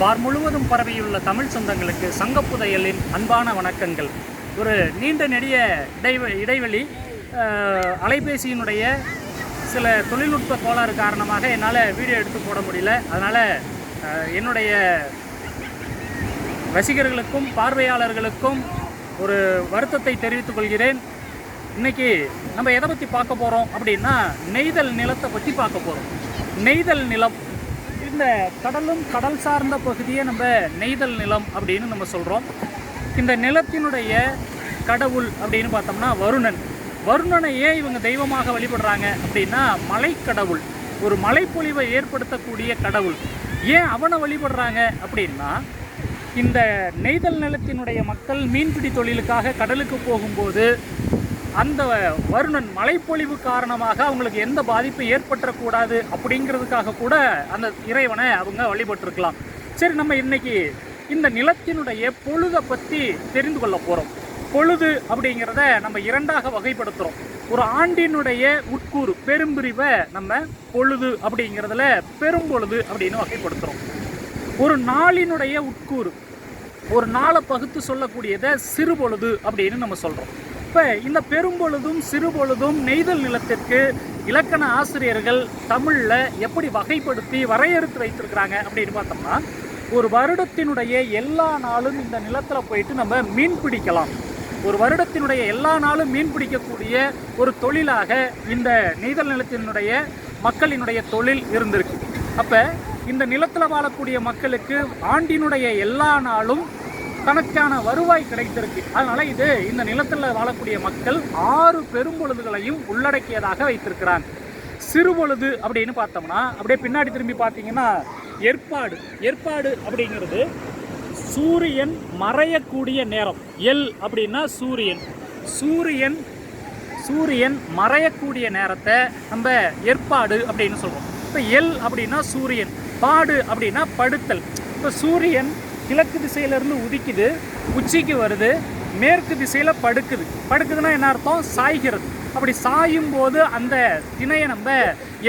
பார் முழுவதும் பரவியுள்ள தமிழ் சொந்தங்களுக்கு சங்கப்புதையலின் அன்பான வணக்கங்கள். ஒரு நீண்ட நெடிய இடைவெளி அலைபேசியினுடைய சில தொழில்நுட்ப கோளாறு காரணமாக என்னால் வீடியோ எடுத்து போட முடியல. அதனால் என்னுடைய ரசிகர்களுக்கும் பார்வையாளர்களுக்கும் ஒரு வருத்தத்தை தெரிவித்துக் கொள்கிறேன். இன்றைக்கி நம்ம எதை பற்றி பார்க்க போகிறோம் அப்படின்னா, நெய்தல் நிலத்தை பற்றி பார்க்க போகிறோம். நெய்தல் நிலம், இந்த கடலும் கடல் சார்ந்த பகுதியை நம்ம நெய்தல் நிலம் அப்படின்னு நம்ம சொல்கிறோம். இந்த நிலத்தினுடைய கடவுள் அப்படின்னு பார்த்தோம்னா வருணனை ஏன் இவங்க தெய்வமாக வழிபடுறாங்க அப்படின்னா, மலைக்கடவுள், ஒரு மலைப்பொழிவை ஏற்படுத்தக்கூடிய கடவுள். ஏன் அவனை வழிபடுறாங்க அப்படின்னா, இந்த நெய்தல் நிலத்தினுடைய மக்கள் மீன்பிடி தொழிலுக்காக கடலுக்கு போகும்போது அந்த வருணன் மழைப்பொழிவு காரணமாக அவங்களுக்கு எந்த பாதிப்பு ஏற்பட்டக்கூடாது அப்படிங்கிறதுக்காக கூட அந்த இறைவனை அவங்க வழிபட்டிருக்கலாம். சரி, நம்ம இன்னைக்கு இந்த நிலத்தினுடைய பொழுதை பற்றி தெரிந்து கொள்ள போகிறோம். பொழுது அப்படிங்கிறத நம்ம இரண்டாக வகைப்படுத்துகிறோம். ஒரு ஆண்டினுடைய உட்கூறு பெரும்பிரிவை நம்ம பொழுது அப்படிங்கிறதுல பெரும்பொழுது அப்படின்னு வகைப்படுத்துகிறோம். ஒரு நாளினுடைய உட்கூறு, ஒரு நாளை பகுத்து சொல்லக்கூடியதை சிறுபொழுது அப்படின்னு நம்ம சொல்கிறோம். இப்போ இந்த பெரும்பொழுதும் சிறுபொழுதும் நெய்தல் நிலத்திற்கு இலக்கண ஆசிரியர்கள் தமிழில் எப்படி வகைப்படுத்தி வரையறுத்து வைத்திருக்கிறாங்க அப்படின்னு பார்த்தோம்னா, ஒரு வருடத்தினுடைய எல்லா நாளும் இந்த நிலத்தில் போயிட்டு நம்ம மீன் பிடிக்கலாம். ஒரு வருடத்தினுடைய எல்லா நாளும் மீன் பிடிக்கக்கூடிய ஒரு தொழிலாக இந்த நெய்தல் நிலத்தினுடைய மக்களினுடைய தொழில் இருந்திருக்கு. அப்போ இந்த நிலத்தில் வாழக்கூடிய மக்களுக்கு ஆண்டினுடைய எல்லா நாளும் தனக்கான வருவாய் கிடைத்திருக்கு. அதனால இது இந்த நிலத்தில் வாழக்கூடிய மக்கள் 6 பெரும்பொழுதுகளையும் உள்ளடக்கியதாக வைத்திருக்கிறாங்க. சிறுபொழுது அப்படின்னு பார்த்தோம்னா, அப்படியே பின்னாடி திரும்பி பார்த்தீங்கன்னா ஏற்பாடு அப்படிங்கிறது சூரியன் மறையக்கூடிய நேரம். எல் அப்படின்னா சூரியன் மறையக்கூடிய நேரத்தை நம்ம ஏற்பாடு அப்படின்னு சொல்றோம். இப்போ எல் அப்படின்னா சூரியன், பாடு அப்படின்னா படுத்தல். இப்போ சூரியன் கிழக்கு திசையிலிருந்து உதிக்குது, உச்சிக்கு வருது, மேற்கு திசையில் படுக்குதுன்னா என்ன அர்த்தம்? சாய்கிறது. அப்படி சாயும் போது அந்த திணையை நம்ம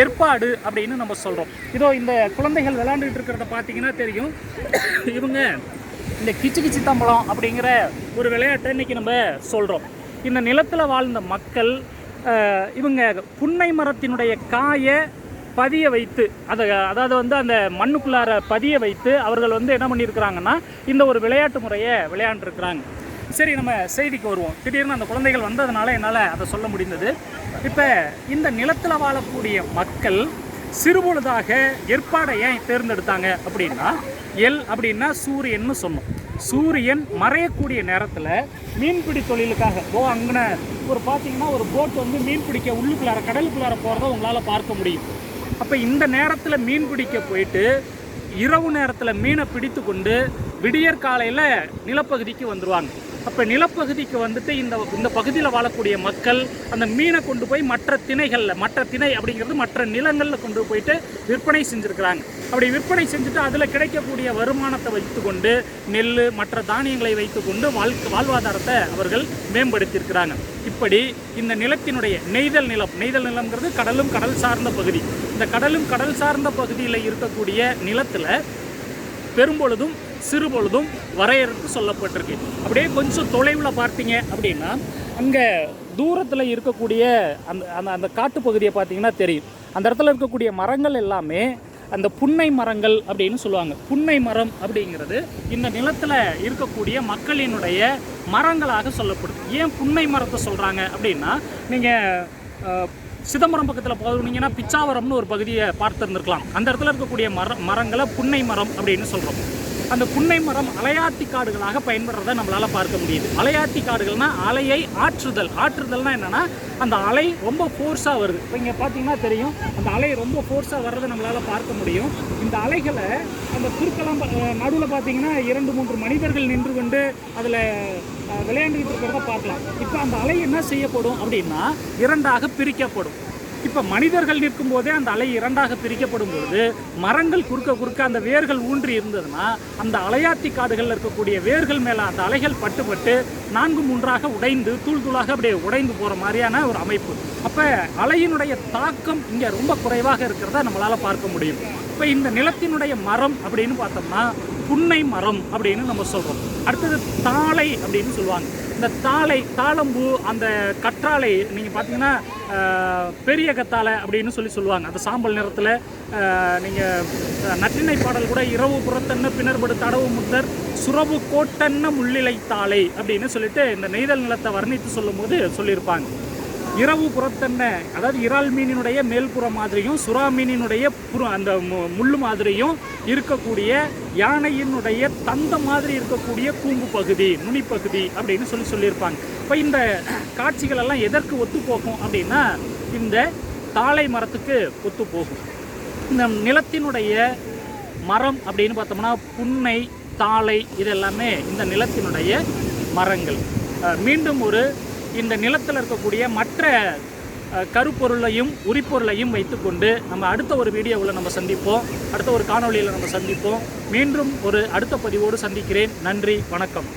ஏற்பாடு அப்படின்னு நம்ம சொல்கிறோம். இதோ இந்த குழந்தைகள் விளையாண்டுட்டு இருக்கிறத பார்த்தீங்கன்னா தெரியும். இவங்க இந்த கிச்சு தம்பளம் அப்படிங்கிற ஒரு விளையாட்டை இன்றைக்கி நம்ம சொல்கிறோம். இந்த நிலத்தில் வாழ்ந்த மக்கள் இவங்க புன்னை மரத்தினுடைய காயை பதிய வைத்து, அதாவது அந்த மண்ணுக்குள்ளார பதிய வைத்து அவர்கள் என்ன பண்ணியிருக்கிறாங்கன்னா, இந்த ஒரு விளையாட்டு முறையை விளையாண்டுருக்கிறாங்க. சரி, நம்ம செய்திக்கு வருவோம். திடீர்னு அந்த குழந்தைகள் வந்ததுனால என்னால் அதை சொல்ல முடிந்தது. இப்போ இந்த நிலத்தில் வாழக்கூடிய மக்கள் சிறுபொழுதாக ஏற்பாடை ஏன் தேர்ந்தெடுத்தாங்க அப்படின்னா, எல் அப்படின்னா சூரியன்னு சொன்னோம். சூரியன் மறையக்கூடிய நேரத்தில் மீன்பிடி தொழிலுக்காக அங்கே ஒரு பார்த்தீங்கன்னா ஒரு போட் மீன் பிடிக்க உள்ளுக்குள்ளார கடலுக்குள்ளார போகிறத உங்களால் பார்க்க முடியும். அப்போ இந்த நேரத்தில் மீன் பிடிக்க போயிட்டு இரவு நேரத்தில் மீனை பிடித்து கொண்டு விடியற் காலையில் நிலப்பகுதிக்கு வந்துடுவாங்க. அப்போ நிலப்பகுதிக்கு வந்துட்டு இந்த பகுதியில் வாழக்கூடிய மக்கள் அந்த மீனை கொண்டு போய் மற்ற திணை அப்படிங்கிறது மற்ற நிலங்களில் கொண்டு போயிட்டு விற்பனை செஞ்சுருக்கிறாங்க. அப்படி விற்பனை செஞ்சுட்டு அதில் கிடைக்கக்கூடிய வருமானத்தை வைத்துக்கொண்டு நெல் மற்ற தானியங்களை வைத்துக்கொண்டு வாழ்வாதாரத்தை அவர்கள் மேம்படுத்தியிருக்கிறாங்க. இப்படி இந்த நிலத்தினுடைய நெய்தல் நிலம்ங்கிறது கடலும் கடல் சார்ந்த பகுதி. இந்த கடலும் கடல் சார்ந்த பகுதியில் இருக்கக்கூடிய நிலத்தில் பெரும்பொழுதும் சிறுபொழுதும் வரையறுத்து சொல்லப்பட்டிருக்கு. அப்படியே கொஞ்சம் தொலைவில் பார்த்தீங்க அப்படின்னா, அங்கே தூரத்தில் இருக்கக்கூடிய அந்த காட்டுப்பகுதியை பார்த்தீங்கன்னா தெரியும். அந்த இடத்துல இருக்கக்கூடிய மரங்கள் எல்லாமே அந்த புன்னை மரங்கள் அப்படின்னு சொல்லுவாங்க. புன்னை மரம் அப்படிங்கிறது இந்த நிலத்தில் இருக்கக்கூடிய மக்களினுடைய மரங்களாக சொல்லப்படுது. ஏன் புன்னை மரத்தை சொல்கிறாங்க அப்படின்னா, நீங்கள் சிதம்பரம் பக்கத்தில் போனீங்கன்னா பிச்சாவரம்னு ஒரு பகுதியை பார்த்துருந்துருக்கலாம். அந்த இடத்துல இருக்கக்கூடிய மரங்களை புன்னை மரம் அப்படின்னு சொல்கிறோம். அந்த புன்னை மரம் அலையாத்தி காடுகளாக பயன்படுறதை நம்மளால் பார்க்க முடியுது. அலையாத்தி காடுகள்னால் அலையை ஆற்றுதல்னால் என்னென்னா, அந்த அலை ரொம்ப ஃபோர்ஸாக வருது. இப்போ இங்கே பார்த்தீங்கன்னா தெரியும், அந்த அலை ரொம்ப ஃபோர்ஸாக வர்றதை நம்மளால் பார்க்க முடியும். இந்த அலைகளை அந்த குறுக்கெல்லாம் நடுவில் பார்த்தீங்கன்னா 2-3 மனிதர்கள் நின்று கொண்டு அதில் விளையாண்டுக்கிட்டு இருக்கிறத பார்க்கலாம். இப்போ அந்த அலை என்ன செய்யப்படும் அப்படின்னா, 2ஆக பிரிக்கப்படும். இப்போ மனிதர்கள் நிற்கும் போதே அந்த அலை 2ஆக பிரிக்கப்படும் பொழுது மரங்கள் குறுக்க அந்த வேர்கள் ஊன்றி இருந்ததுன்னா, அந்த அலையாத்தி காடுகளில் இருக்கக்கூடிய வேர்கள் மேலே அந்த அலைகள் பட்டு 4-3ஆக உடைந்து தூளாக அப்படியே உடைந்து போகிற மாதிரியான ஒரு அமைப்பு. அப்போ அலையினுடைய தாக்கம் இங்கே ரொம்ப குறைவாக இருக்கிறத நம்மளால் பார்க்க முடியும். இப்போ இந்த நிலத்தினுடைய மரம் அப்படின்னு பார்த்தோம்னா புன்னை மரம் அப்படின்னு நம்ம சொல்கிறோம். அடுத்தது தாளை அப்படின்னு சொல்லுவாங்க. இந்த தாளம்பூ, அந்த கற்றாழை நீங்கள் பார்த்தீங்கன்னா பெரிய கத்தாழை அப்படின்னு சொல்லுவாங்க. அந்த சாம்பல் நிறத்தில் நீங்கள் நற்றிணை பாடல் கூட இரவு புறத்தன்ன பின்னர்படு தடவு முத்தர் சுரவு கோட்டன்ன முள்ளிலை தாளை அப்படின்னு சொல்லிட்டு இந்த நெய்தல் நிலத்தை வர்ணித்து சொல்லும்போது சொல்லியிருப்பாங்க. இரவு புறத்தன்ன, அதாவது இறால் மீனினுடைய மேல்புறம் மாதிரியும் சுறா மீனினுடைய அந்த முள்ளு மாதிரியும் இருக்கக்கூடிய யானையினுடைய தந்த மாதிரி இருக்கக்கூடிய கூம்பு பகுதி, நுனிப்பகுதி அப்படின்னு சொல்லியிருப்பாங்க. இப்போ இந்த காட்சிகள் எல்லாம் எதற்கு ஒத்து போகும் அப்படின்னா இந்த தாழை மரத்துக்கு ஒத்து போகும். இந்த நிலத்தினுடைய மரம் அப்படின்னு பார்த்தோம்னா புன்னை, தாழை இதெல்லாமே இந்த நிலத்தினுடைய மரங்கள். மீண்டும் இந்த நிலத்தில் இருக்கக்கூடிய மற்ற கருப்பொருளையும் உரிப்பொருளையும் வைத்துக்கொண்டு நம்ம அடுத்த ஒரு வீடியோவில் நம்ம சந்திப்போம், அடுத்த ஒரு காணொளியில் நம்ம சந்திப்போம். மீண்டும் ஒரு அடுத்த பதிவோடு சந்திக்கிறேன். நன்றி, வணக்கம்.